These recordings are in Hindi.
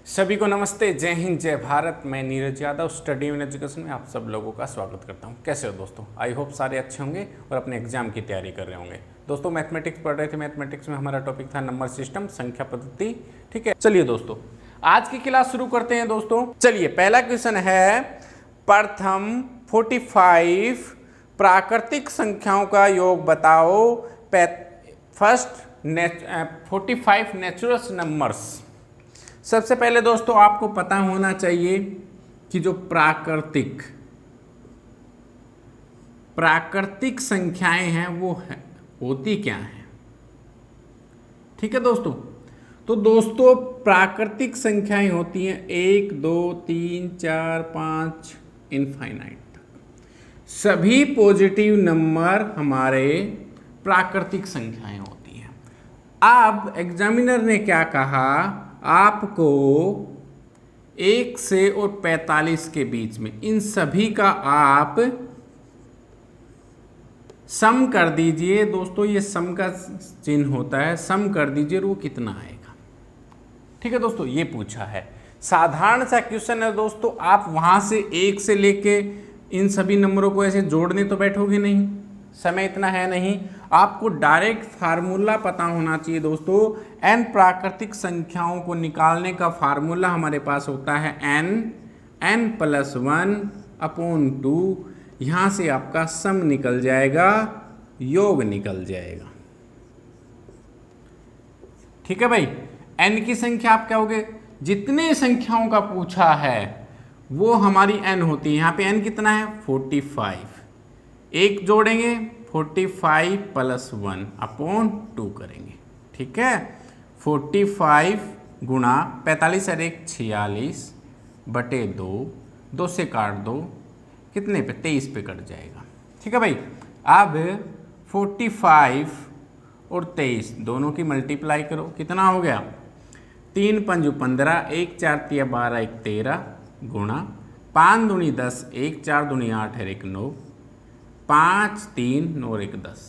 सभी को नमस्ते, जय हिंद, जय भारत। मैं Neeraj Yadav study in education में आप सब लोगों का स्वागत करता हूं। कैसे हो दोस्तों? आई होप सारे अच्छे होंगे और अपने एग्जाम की तैयारी कर रहे होंगे। दोस्तों मैथमेटिक्स पढ़ रहे थे। मैथमेटिक्स में हमारा टॉपिक था नंबर सिस्टम, संख्या पद्धति। ठीक है, चलिए दोस्तों आज की क्लास शुरू करते हैं। दोस्तों चलिए, पहला क्वेश्चन है प्रथम 45 प्राकृतिक संख्याओं का योग बताओ। First 45 natural numbers. सबसे पहले दोस्तों आपको पता होना चाहिए कि जो प्राकृतिक संख्याएं हैं वो होती क्या हैं। ठीक है दोस्तों, तो दोस्तों प्राकृतिक संख्याएं होती हैं 1 2 3 4 5 इनफाइनाइट तक। सभी पॉजिटिव नंबर हमारे प्राकृतिक संख्याएं होती हैं। अब एग्जामिनर ने क्या कहा, आपको 1 से और 45 के बीच में इन सभी का आप सम कर दीजिए। दोस्तों ये सम का चिन्ह होता है, सम कर दीजिए और वो कितना आएगा। ठीक है दोस्तों, ये पूछा है, साधारण सा क्वेश्चन है दोस्तों। आप वहां से 1 से लेके इन सभी नंबरों को ऐसे जोड़ने तो बैठोगे नहीं, समय इतना है नहीं। आपको डायरेक्ट फार्मूला पता होना चाहिए दोस्तों। n प्राकृतिक संख्याओं को निकालने का फार्मूला हमारे पास होता है n + 1/2। यहां से आपका सम निकल जाएगा, योग निकल जाएगा। ठीक है भाई, n की संख्या आप क्या होगे, जितने संख्याओं का पूछा है वो हमारी n होती है। यहां पे n कितना है 45। एक जोड़ेंगे 45 + 1/2 करेंगे। ठीक है, 45 गुणा 45 और 1 46 बटे 2 से काट दो, कितने पे 23 पे कट जाएगा। ठीक है भाई, अब 45 और 23 दोनों की मल्टीप्लाई करो, कितना हो गया 3 × 5 = 15, 1 4 × 12 = 13 गुणा 5 दूनी 10, 1 4 दूनी 8 और 1 9, 5 3 9 1 10,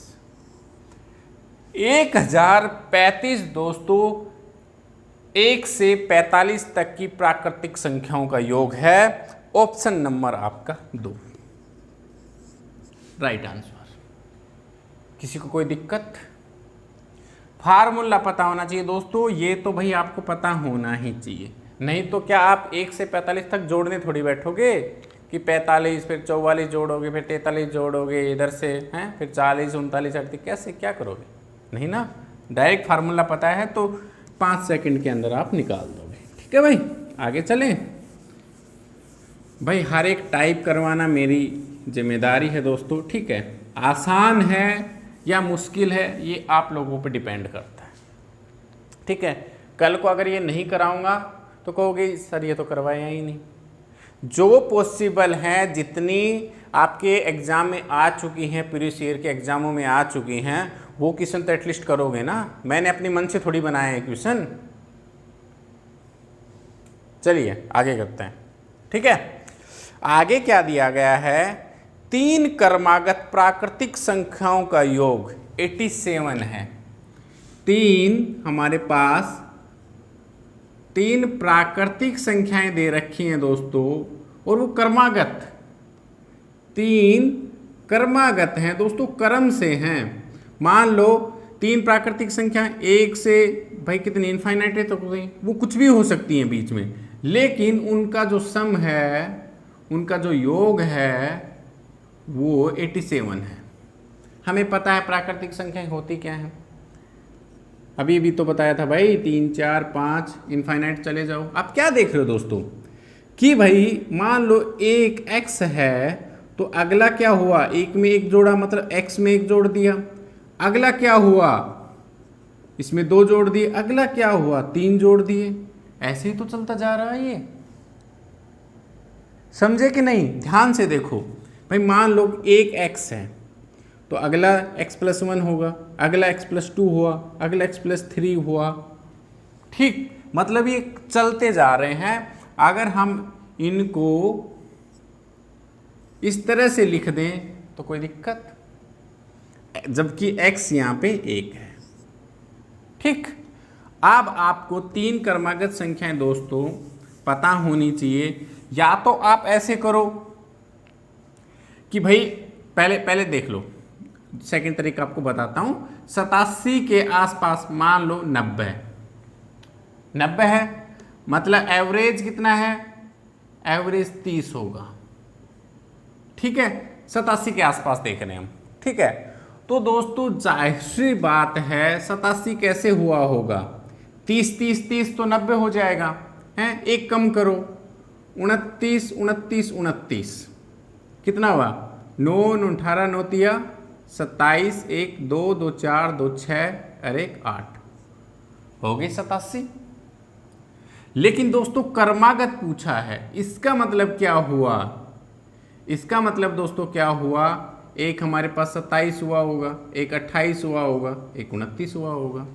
1035 दोस्तों 1 से 45 तक की प्राकृतिक संख्याओं का योग है। ऑप्शन नंबर आपका 2 राइट आंसर। किसी को कोई दिक्कत? फार्मूला पता होना चाहिए दोस्तों, ये तो भाई आपको पता होना ही चाहिए। नहीं तो क्या आप 1 से 45 तक जोड़ने थोड़ी बैठोगे कि 45 फिर 44 जोड़ोगे, फिर 43 जोड़ोगे इधर से हैं, फिर 40 39 38, कैसे क्या करोगे? नहीं ना, डायरेक्ट फार्मूला पता है तो 5 सेकंड के अंदर आप निकाल दोगे। ठीक है भाई, आगे चलें। भाई हर एक टाइप करवाना मेरी जिम्मेदारी है दोस्तों। ठीक है, आसान है या मुश्किल है ये आप लोगों पर डिपेंड करता है। ठीक है, कल को अगर ये नहीं कराऊंगा तो कहोगे सर ये तो करवाया ही नहीं। जो पॉसिबल हैं, जितनी आपके एग्जाम में आ चुकी हैं, प्रीवियस ईयर के एग्जामों में आ चुकी हैं, वो क्वेश्चन तो एटलीस्ट करोगे ना। मैंने अपने मन से थोड़ी बनाए हैं क्वेश्चन। चलिए आगे करते हैं। ठीक है, आगे क्या दिया गया है, 3 क्रमागत प्राकृतिक संख्याओं का योग 87 है। 3 हमारे पास 3 प्राकृतिक संख्याएं दे रखी हैं दोस्तों, और वो क्रमागत 3 क्रमागत हैं दोस्तों, क्रम से हैं। मान लो 3 प्राकृतिक संख्या 1 से भाई कितनी इनफाइनाइट है, तो वो कुछ भी हो सकती हैं बीच में, लेकिन उनका जो सम है, उनका जो योग है वो 87 है। हमें पता है प्राकृतिक संख्याएं होती क्या हैं, अभी भी तो बताया था भाई, 3 4 5 इनफाइनाइट चले जाओ। आप क्या देख रहे हो दोस्तों कि भाई मान लो एक x है तो अगला क्या हुआ, 1 में 1 जोड़ा मतलब x में 1 जोड़ दिया, अगला क्या हुआ इसमें 2 जोड़ दिए, अगला क्या हुआ 3 जोड़ दिए, ऐसे ही तो चलता जा रहा है। ये समझे कि नहीं? ध्यान से देखो भाई, मान लो एक x है तो अगला x + 1 होगा, अगला x + 2 हुआ, अगला x + 3 हुआ। ठीक, मतलब ये चलते जा रहे हैं। अगर हम इनको इस तरह से लिख दें तो कोई दिक्कत, जबकि x यहाँ पे 1 है। ठीक, अब आपको 3 क्रमागत संख्याएं दोस्तों पता होनी चाहिए। या तो आप ऐसे करो कि भाई पहले देख लो, सेकंड तरीका आपको बताता हूं। 87 के आसपास मान लो 90 है, मतलब एवरेज कितना है, एवरेज 30 होगा। ठीक है, 87 के आसपास देख रहे हैं हम। ठीक है, तो दोस्तों जाहिर सी बात है 87 कैसे हुआ होगा, 30 तो 90 हो जाएगा है। एक कम करो, 29 कितना हुआ, 9 18 9 तिया 27, 1 2 2 4 2 6 और 1 8 हो गई 87। लेकिन दोस्तों क्रमागत पूछा है, इसका मतलब क्या हुआ, इसका मतलब दोस्तों क्या हुआ, एक हमारे पास 27 हुआ होगा, एक 28 हुआ होगा, एक 29 हुआ होगा।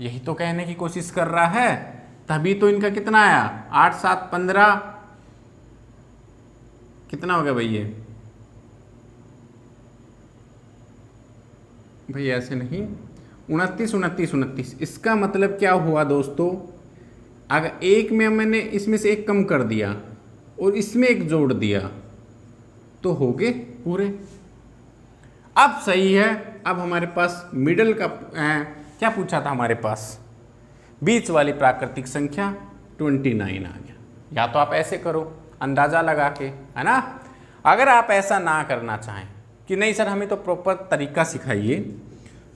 यही तो कहने की कोशिश कर रहा है। तभी तो इनका कितना आया, 8 7 15, कितना हो गया भाई ये, भाई ऐसे नहीं, 29। इसका मतलब क्या हुआ दोस्तों, अगर एक में मैंने इसमें से एक कम कर दिया और इसमें एक जोड़ दिया तो हो गए पूरे। अब सही है, अब हमारे पास मिडल का क्या पूछा था हमारे पास, बीच वाली प्राकृतिक संख्या 29 आ गया। या तो आप ऐसे करो अंदाजा लगा के, है ना। अगर आप ऐसा ना करना चाहें कि नहीं सर हमें तो प्रॉपर तरीका सिखाइए,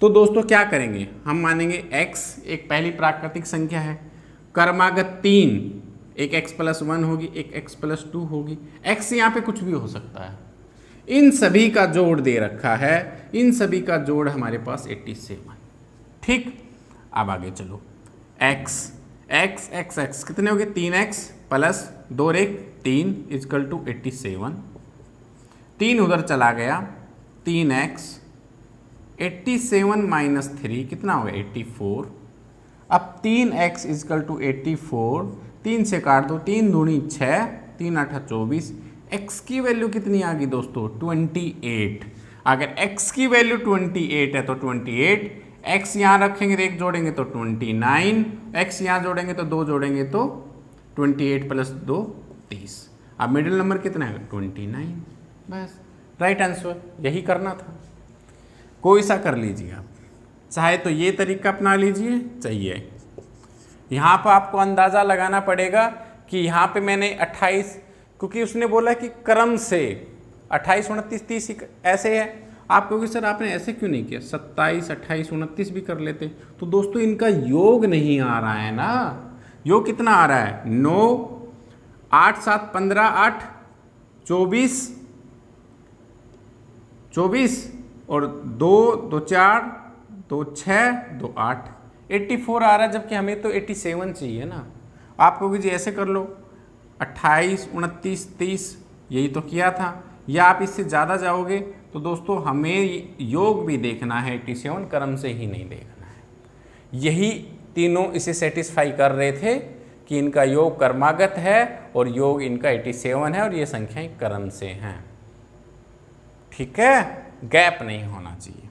तो दोस्तों क्या करेंगे, हम मानेंगे x एक पहली प्राकृतिक संख्या है, क्रमागत 3, एक x+1 होगी, एक x+2 होगी। x यहाँ पे कुछ भी हो सकता है, इन सभी का जोड़ दे रखा है, इन सभी का जोड़ हमारे पास 87। ठीक, अब आगे चलो, x कितने हो गए, 3x प्लस 2 और 1 3 इजकल टू 87। 3 उधर चला गया, 3x 87 माइनस 3 कितना हो गया 84। अब 3x इजकल टू 84, 3 से काट दो, 3 दूनी 6, 3 8 24। x की वैल्यू कितनी आ गई दोस्तों 28। अगर x की वैल्यू 28 है तो 28, x यहाँ रखेंगे तो 1 जोड़ेंगे तो 29, x यहाँ जोड़ेंगे तो 2 जोड़ेंगे तो 28 प्लस 2 30। अब मिडिल नंबर कितना है 29। बस राइट आंसर, यही करना था। कोई सा कर लीजिए आप, चाहे तो ये तरीका अपना लीजिए, चाहिए यहाँ पर आपको अंदाज़ा लगाना पड़ेगा कि यहाँ पे मैंने 28, क्योंकि उसने बोला कि क्रम से 28 29 30 ऐसे है। आप कहोगे सर आपने ऐसे क्यों नहीं किया, 27 28 29 भी कर लेते। तो दोस्तों इनका योग नहीं आ रहा है ना, योग कितना आ रहा है 9 8 7 15 8 24 और 2 2 4 2 6 2 8 84 आ रहा है, जबकि हमें तो 87 चाहिए ना। आप कहोगे जी ऐसे कर लो 28 29 30, यही तो किया था। या आप इससे ज़्यादा जाओगे तो दोस्तों हमें योग भी देखना है, 87 क्रम से ही नहीं देखना है। यही तीनों इसे सेटिस्फाई कर रहे थे कि इनका योग क्रमागत है और योग इनका 87 है और ये संख्याएं क्रम से हैं। ठीक है, गैप नहीं होना चाहिए।